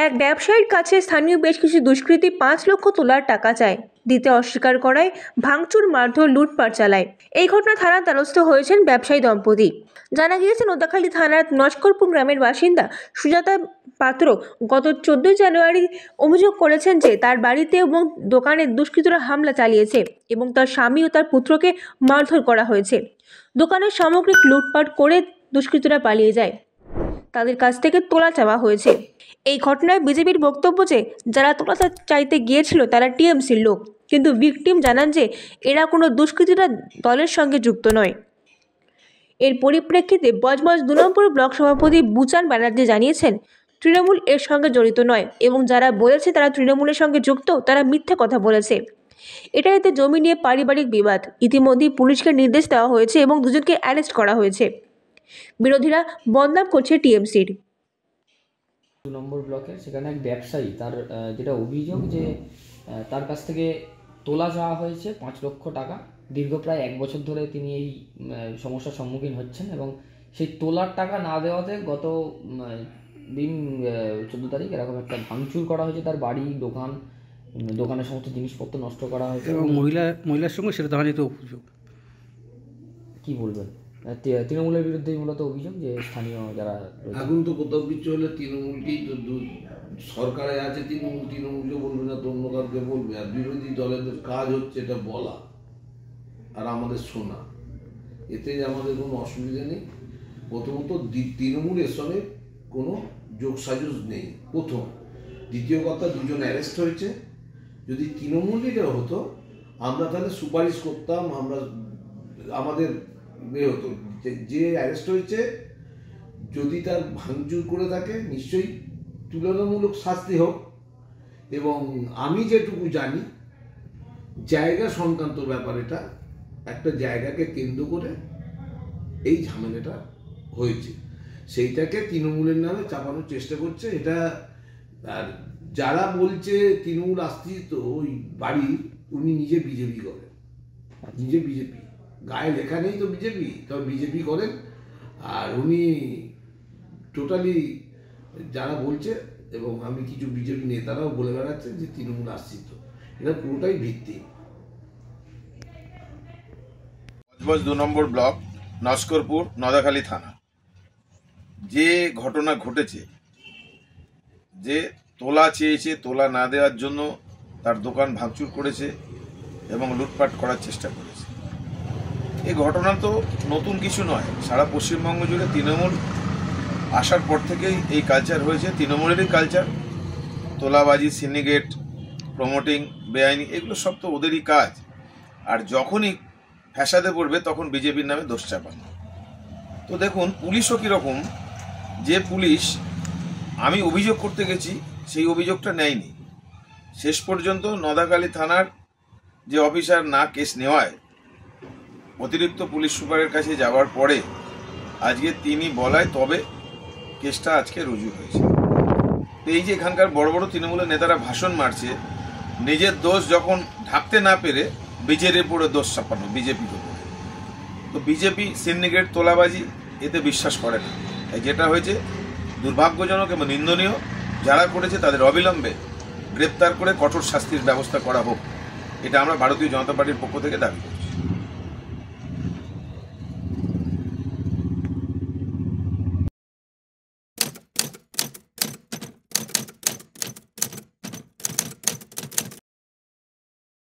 এক ব্যবসায়ীর কাছে স্থানীয় বেশ কিছু দুষ্কৃতী 5 লক্ষ তোলার টাকা চায়, দিতে অস্বীকার করায় ভাঙচুর, মারধর, লুটপাট চালায়। এই ঘটনা থানার দ্বারস্থ হয়েছেন ব্যবসায়ী দম্পতি। জানা গিয়েছে, নোদাখালী থানার নস্করপুর গ্রামের বাসিন্দা সুজাতা পাত্র গত 14 জানুয়ারি অভিযোগ করেছেন যে তার বাড়িতে এবং দোকানে দুষ্কৃতীরা হামলা চালিয়েছে এবং তার স্বামী ও তার পুত্রকে মারধর করা হয়েছে। দোকানের সামগ্রিক লুটপাট করে দুষ্কৃতীরা পালিয়ে যায়। তাদের কাছ থেকে তোলা চাওয়া হয়েছে। এই ঘটনায় বিজেপির বক্তব্য যে যারা তোলা চাইতে গিয়েছিল তারা টিএমসির লোক, কিন্তু ভিকটিম জানান যে এরা কোনো দুষ্কৃতীরা দলের সঙ্গে যুক্ত নয়। এর পরিপ্রেক্ষিতে বজবজ 2 নম্বর ব্লক সভাপতি বুচান ব্যানার্জি জানিয়েছেন, তৃণমূল এর সঙ্গে জড়িত নয় এবং যারা বলেছে তারা তৃণমূলের সঙ্গে যুক্ত তারা মিথ্যে কথা বলেছে। এতে জমি নিয়ে পারিবারিক বিবাদ। ইতিমধ্যেই পুলিশকে নির্দেশ দেওয়া হয়েছে এবং দুজনকে অ্যারেস্ট করা হয়েছে। বিরোধীরা বদনাম করছে টিএমসির। 2 নম্বর ব্লকের সেখানে এক ব্যবসায়ী, তার যেটা অভিযোগ যে তার কাছ থেকে তোলা যাওয়া হয়েছে 5 লক্ষ টাকা। দীর্ঘ প্রায় 1 বছর ধরে তিনি এই সমস্যার সম্মুখীন হচ্ছেন এবং সেই তোলার টাকা না দেওয়াতে গত দিন 14 তারিখ এরকম একটা ভাঙচুর করা হয়েছে তার বাড়ি, দোকানের সমস্ত জিনিসপত্র নষ্ট করা হয়েছে এবং মহিলার সঙ্গে সেটা তো অভিযোগ। কী বলবেন? তৃণমূলের বিরুদ্ধেই মূলত অভিযোগ যে স্থানীয় যারা এখন তো কোথাও কিছু হলে তৃণমূলকেই তো সরকারে আছে, তৃণমূলকে বলবে না তো অন্য কাউকে বলবে। আর বিরোধী দলের কাজ হচ্ছে এটা বলা আর আমাদের শোনা, এতে আমাদের কোনো অসুবিধা নেই। প্রথমত তৃণমূলের সঙ্গে কোনো যোগসাজশ নেই প্রথম। দ্বিতীয় কথা, 2 জন অ্যারেস্ট হয়েছে। যদি তৃণমূলীরা হতো আমরা তাহলে সুপারিশ করতাম, আমরা আমাদের হতো যে অ্যারেস্ট হয়েছে যদি তার ভাঙচুর করে থাকে নিশ্চয়ই তুলনামূলক শাস্তি হোক। এবং আমি যেটুকু জানি জায়গা সংক্রান্ত ব্যাপার, এটা একটা জায়গাকে কেন্দ্র করে এই ঝামেলাটা হয়েছে, সেইটাকে তৃণমূলের নামে চাপানোর চেষ্টা করছে এটা। আর যারা বলছে তৃণমূল আশ্রিত ওই বাড়ি, উনি নিজে বিজেপি করেন, নিজে বিজেপি, গায়ে লেখা নেই তো বিজেপি, তবে বিজেপি করেন। আর উনি টোটালি যারা বলছে, এবং আমি কিছু বিজেপি নেতারাও বলে বেড়াচ্ছে যে তৃণমূল আশ্রিত, এটা পুরোটাই ভিত্তি। বজবজ 2 নম্বর ব্লক, নস্করপুর, নোদাখালী থানা। যে ঘটনা ঘটেছে, যে তোলা চেয়েছে, তোলা না দেওয়ার জন্য তার দোকান ভাঙচুর করেছে এবং লুটপাট করার চেষ্টা করেছে, এই ঘটনা তো নতুন কিছু নয়। সারা পশ্চিমবঙ্গ জুড়ে তৃণমূল আসার পর থেকেই এই কালচার হয়েছে, তৃণমূলেরই কালচার। তোলাবাজি, সিন্ডিকেট, প্রমোটিং, বেআইনি, এগুলো সব তো ওদেরই কাজ। আর যখনই ফ্যাসাদে পড়বে তখন বিজেপির নামে দোষ চাপানো। তো দেখুন, পুলিশও কীরকম, যে পুলিশ আমি অভিযোগ করতে গেছি সেই অভিযোগটা নেয়নি। শেষ পর্যন্ত নোদাখালী থানার যে অফিসার না কেস নেওয়ায় অতিরিক্ত পুলিশ সুপারের কাছে যাওয়ার পরে আজকে তিনি বলায় তবে কেসটা আজকে রুজু হয়েছে। তো এই যে এখানকার বড় বড় তৃণমূলের নেতারা ভাষণ মারছে, নিজের দোষ যখন ঢাকতে না পেরে বিজেপির উপরে দোষ চাপানো, বিজেপির উপরে। তো বিজেপি সিন্ডিকেট, তোলাবাজি এতে বিশ্বাস করে না। যেটা হয়েছে দুর্ভাগ্যজনক এবং নিন্দনীয়। যারা করেছে তাদের অবিলম্বে গ্রেপ্তার করে কঠোর শাস্তির ব্যবস্থা করা হোক, এটা আমরা ভারতীয় জনতা পার্টির পক্ষ থেকে দাবি করি।